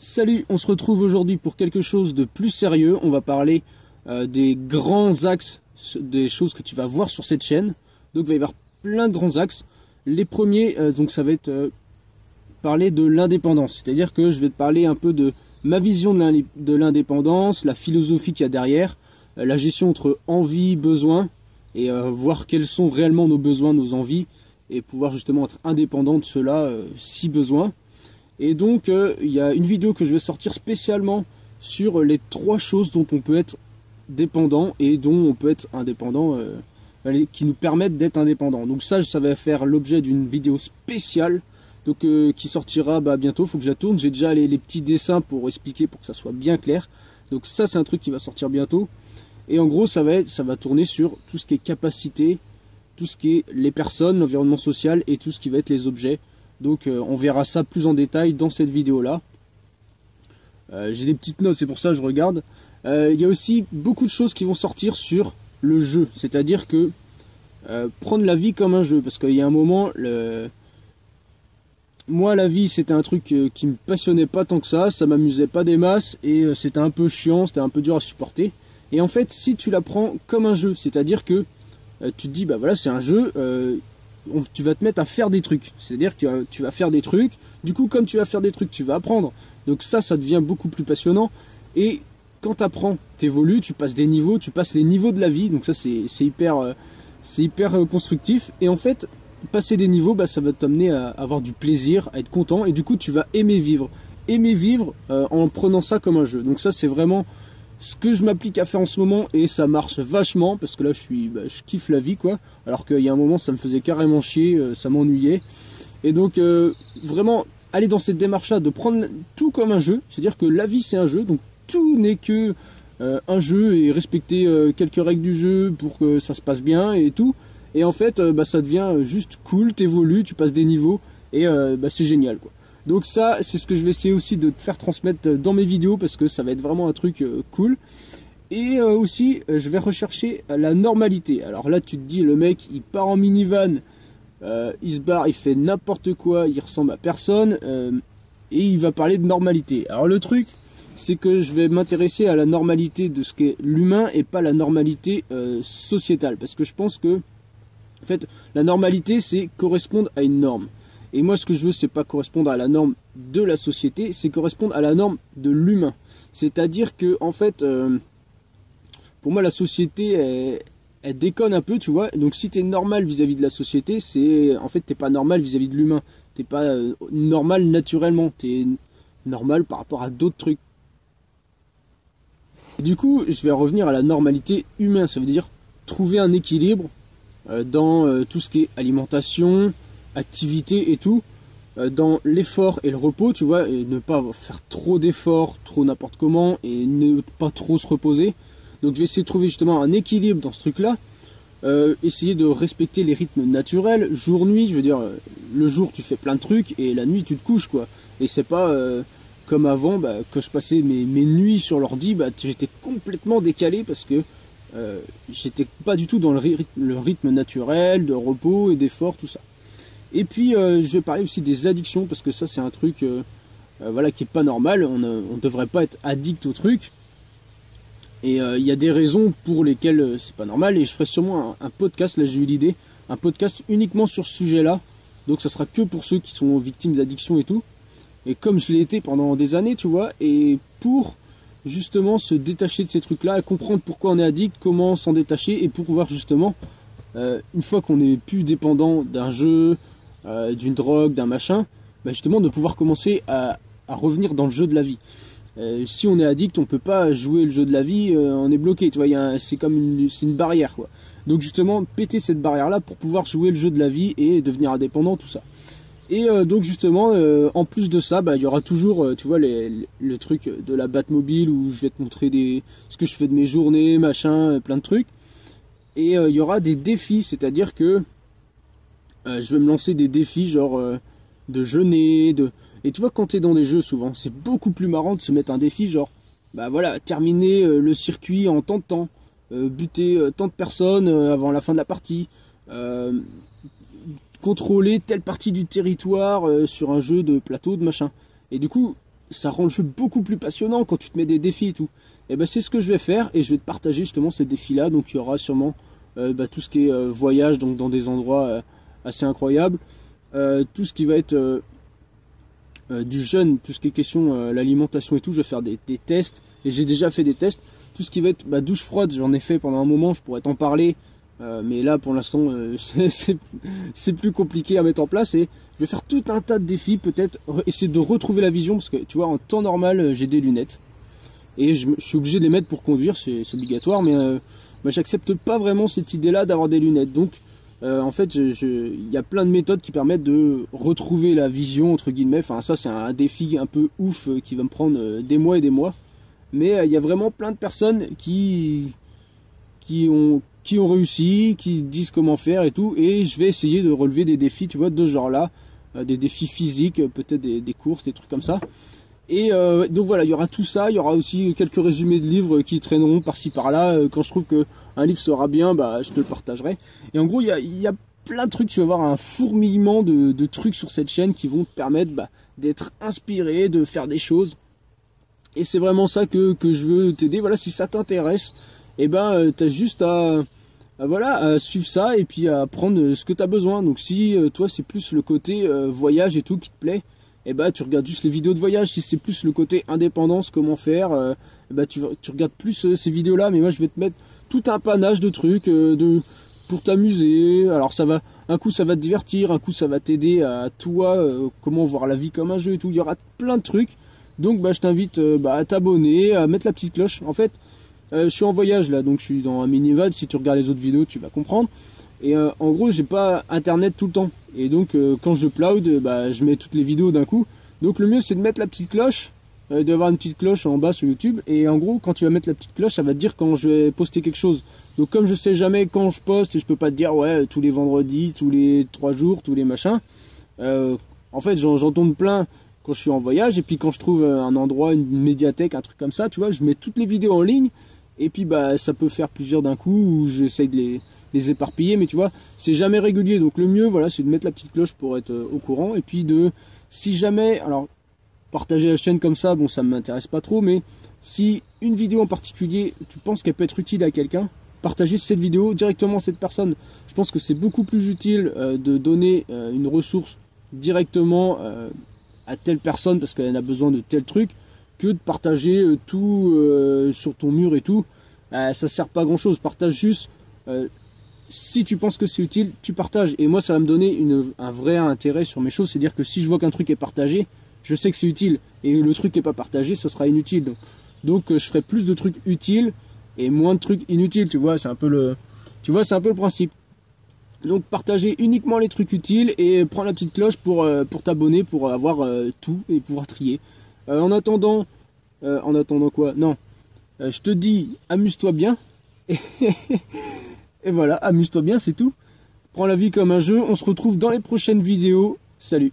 Salut, on se retrouve aujourd'hui pour quelque chose de plus sérieux. On va parler des grands axes, des choses que tu vas voir sur cette chaîne. Donc il va y avoir plein de grands axes. Les premiers, donc ça va être parler de l'indépendance. C'est-à-dire que je vais te parler un peu de ma vision de l'indépendance, la philosophie qu'il y a derrière, la gestion entre envie, besoin, et voir quels sont réellement nos besoins, nos envies, et pouvoir justement être indépendant de cela si besoin. Et donc il y a une vidéo que je vais sortir spécialement sur les 3 choses dont on peut être dépendant et dont on peut être indépendant, qui nous permettent d'être indépendant. Donc ça va faire l'objet d'une vidéo spéciale, donc qui sortira bientôt. Il faut que je la tourne. J'ai déjà les petits dessins pour expliquer, pour que ça soit bien clair. Donc ça c'est un truc qui va sortir bientôt. Et en gros ça va tourner sur tout ce qui est capacité, tout ce qui est les personnes, l'environnement social et tout ce qui va être les objets. Donc on verra ça plus en détail dans cette vidéo là. J'ai des petites notes, c'est pour ça que je regarde. Il y a aussi beaucoup de choses qui vont sortir sur le jeu. C'est-à-dire que prendre la vie comme un jeu. Parce qu'il y a un moment, moi la vie c'était un truc qui me passionnait pas tant que ça m'amusait pas des masses. Et c'était un peu chiant, c'était un peu dur à supporter. Et en fait si tu la prends comme un jeu, c'est-à-dire que tu te dis bah voilà c'est un jeu, tu vas te mettre à faire des trucs, c'est-à-dire que tu vas faire des trucs, du coup comme tu vas faire des trucs, tu vas apprendre, donc ça devient beaucoup plus passionnant, et quand tu apprends, tu évolues, tu passes des niveaux, tu passes les niveaux de la vie, donc ça c'est hyper constructif, et en fait, passer des niveaux, ça va t'amener à avoir du plaisir, à être content, et du coup tu vas aimer vivre en prenant ça comme un jeu, donc ça c'est vraiment ce que je m'applique à faire en ce moment et ça marche vachement parce que là je kiffe la vie quoi, alors qu'il y a un moment ça me faisait carrément chier, ça m'ennuyait, et donc vraiment aller dans cette démarche là de prendre tout comme un jeu, c'est à dire que la vie c'est un jeu, donc tout n'est que un jeu et respecter quelques règles du jeu pour que ça se passe bien et tout, et en fait ça devient juste cool, t'évolues, tu passes des niveaux et c'est génial quoi. Donc ça, c'est ce que je vais essayer aussi de te faire transmettre dans mes vidéos parce que ça va être vraiment un truc cool. Et aussi, je vais rechercher la normalité. Alors là, tu te dis, le mec, il part en minivan, il se barre, il fait n'importe quoi, il ressemble à personne, et il va parler de normalité. Alors le truc, c'est que je vais m'intéresser à la normalité de ce qu'est l'humain et pas la normalité sociétale. Parce que je pense que, en fait, la normalité, c'est correspondre à une norme. Et moi, ce que je veux, c'est pas correspondre à la norme de la société, c'est correspondre à la norme de l'humain. C'est-à-dire que, en fait, pour moi, la société, elle déconne un peu, tu vois. Donc, si t'es normal vis-à-vis de la société, en fait, t'es pas normal vis-à-vis de l'humain. T'es pas normal naturellement. T'es normal par rapport à d'autres trucs. Et du coup, je vais revenir à la normalité humaine. Ça veut dire trouver un équilibre dans tout ce qui est alimentation, activité et tout, dans l'effort et le repos, tu vois, et ne pas faire trop d'efforts, trop n'importe comment, et ne pas trop se reposer. Donc je vais essayer de trouver justement un équilibre dans ce truc-là, essayer de respecter les rythmes naturels, jour-nuit, je veux dire, le jour tu fais plein de trucs, et la nuit tu te couches, quoi. Et c'est pas comme avant, que je passais mes nuits sur l'ordi, j'étais complètement décalé, parce que j'étais pas du tout dans le rythme naturel, de repos et d'effort, tout ça. Et puis je vais parler aussi des addictions parce que ça c'est un truc voilà, qui est pas normal, on ne devrait pas être addict au truc. Et il y a des raisons pour lesquelles c'est pas normal, et je ferai sûrement un podcast, là j'ai eu l'idée, un podcast uniquement sur ce sujet là. Donc ça sera que pour ceux qui sont victimes d'addiction et tout. Et comme je l'ai été pendant des années, tu vois, et pour justement se détacher de ces trucs là, comprendre pourquoi on est addict, comment s'en détacher, et pour pouvoir justement une fois qu'on n'est plus dépendant d'un jeu, d'une drogue, d'un machin, justement de pouvoir commencer à revenir dans le jeu de la vie. Si on est addict, on peut pas jouer le jeu de la vie, on est bloqué, tu vois, c'est comme une barrière quoi. Donc justement péter cette barrière là pour pouvoir jouer le jeu de la vie et devenir indépendant, tout ça. Et donc justement en plus de ça, il y aura toujours tu vois le truc de la Batmobile où je vais te montrer ce que je fais de mes journées, machin, plein de trucs. Et il y aura des défis, c'est-à-dire que je vais me lancer des défis genre de jeûner, et tu vois quand tu es dans des jeux souvent, c'est beaucoup plus marrant de se mettre un défi genre, voilà, terminer le circuit en tant de temps, buter tant de personnes avant la fin de la partie, contrôler telle partie du territoire sur un jeu de plateau, de machin. Et du coup, ça rend le jeu beaucoup plus passionnant quand tu te mets des défis et tout. Et ben c'est ce que je vais faire et je vais te partager justement ces défis-là. Donc il y aura sûrement tout ce qui est voyage donc dans des endroits assez incroyables. Tout ce qui va être du jeûne, tout ce qui est question l'alimentation et tout, je vais faire des tests. Et j'ai déjà fait des tests. Tout ce qui va être douche froide, j'en ai fait pendant un moment, je pourrais t'en parler. Mais là pour l'instant c'est plus compliqué à mettre en place et je vais faire tout un tas de défis, peut-être essayer de retrouver la vision parce que tu vois en temps normal j'ai des lunettes et je suis obligé de les mettre pour conduire, c'est obligatoire, mais j'accepte pas vraiment cette idée là d'avoir des lunettes. Donc en fait il y a plein de méthodes qui permettent de retrouver la vision entre guillemets. Enfin ça c'est un défi un peu ouf qui va me prendre des mois et des mois, mais il y a vraiment plein de personnes qui ont réussi, qui disent comment faire et tout, et je vais essayer de relever des défis, tu vois, de ce genre-là, des défis physiques, peut-être des courses, des trucs comme ça. Et donc voilà, il y aura tout ça, il y aura aussi quelques résumés de livres qui traîneront par-ci par-là. Quand je trouve qu'un livre sera bien, je te le partagerai. Et en gros, il y a plein de trucs, tu vas avoir un fourmillement de trucs sur cette chaîne qui vont te permettre d'être inspiré, de faire des choses. Et c'est vraiment ça que je veux t'aider. Voilà, si ça t'intéresse, et t'as juste à suivre ça et puis à prendre ce que tu as besoin. Donc si toi c'est plus le côté voyage et tout qui te plaît, tu regardes juste les vidéos de voyage. Si c'est plus le côté indépendance, comment faire, tu regardes plus ces vidéos là. Mais moi je vais te mettre tout un panache de trucs pour t'amuser. Alors un coup ça va te divertir, un coup ça va t'aider à toi comment voir la vie comme un jeu et tout. Il y aura plein de trucs. Donc je t'invite à t'abonner, à mettre la petite cloche. En fait je suis en voyage là, donc je suis dans un minivan. Si tu regardes les autres vidéos, tu vas comprendre. Et en gros, j'ai pas internet tout le temps. Et donc, quand je upload, je mets toutes les vidéos d'un coup. Donc, le mieux, c'est de mettre la petite cloche, d'avoir une petite cloche en bas sur YouTube. Et en gros, quand tu vas mettre la petite cloche, ça va te dire quand je vais poster quelque chose. Donc, comme je sais jamais quand je poste et je peux pas te dire, ouais, tous les vendredis, tous les 3 jours, tous les machins. En fait, j'en tourne plein quand je suis en voyage. Et puis, quand je trouve un endroit, une médiathèque, un truc comme ça, tu vois, je mets toutes les vidéos en ligne. Et puis ça peut faire plusieurs d'un coup où j'essaye de les éparpiller, mais tu vois, c'est jamais régulier. Donc le mieux, voilà, c'est de mettre la petite cloche pour être au courant. Et puis si jamais, alors partager la chaîne comme ça, bon, ça ne m'intéresse pas trop, mais si une vidéo en particulier, tu penses qu'elle peut être utile à quelqu'un, partager cette vidéo directement à cette personne. Je pense que c'est beaucoup plus utile de donner une ressource directement à telle personne parce qu'elle en a besoin de tel truc, que de partager tout sur ton mur et tout. Ça sert pas à grand chose. Partage juste si tu penses que c'est utile, tu partages. Et moi ça va me donner un vrai intérêt sur mes choses. C'est à dire que si je vois qu'un truc est partagé, je sais que c'est utile. Et le truc qui n'est pas partagé, ça sera inutile. Donc je ferai plus de trucs utiles et moins de trucs inutiles. Tu vois, c'est un peu le principe. Donc partagez uniquement les trucs utiles et prends la petite cloche pour t'abonner, pour avoir tout et pouvoir trier. En attendant quoi? Non. Je te dis, amuse-toi bien. Et voilà, amuse-toi bien, c'est tout. Prends la vie comme un jeu. On se retrouve dans les prochaines vidéos. Salut.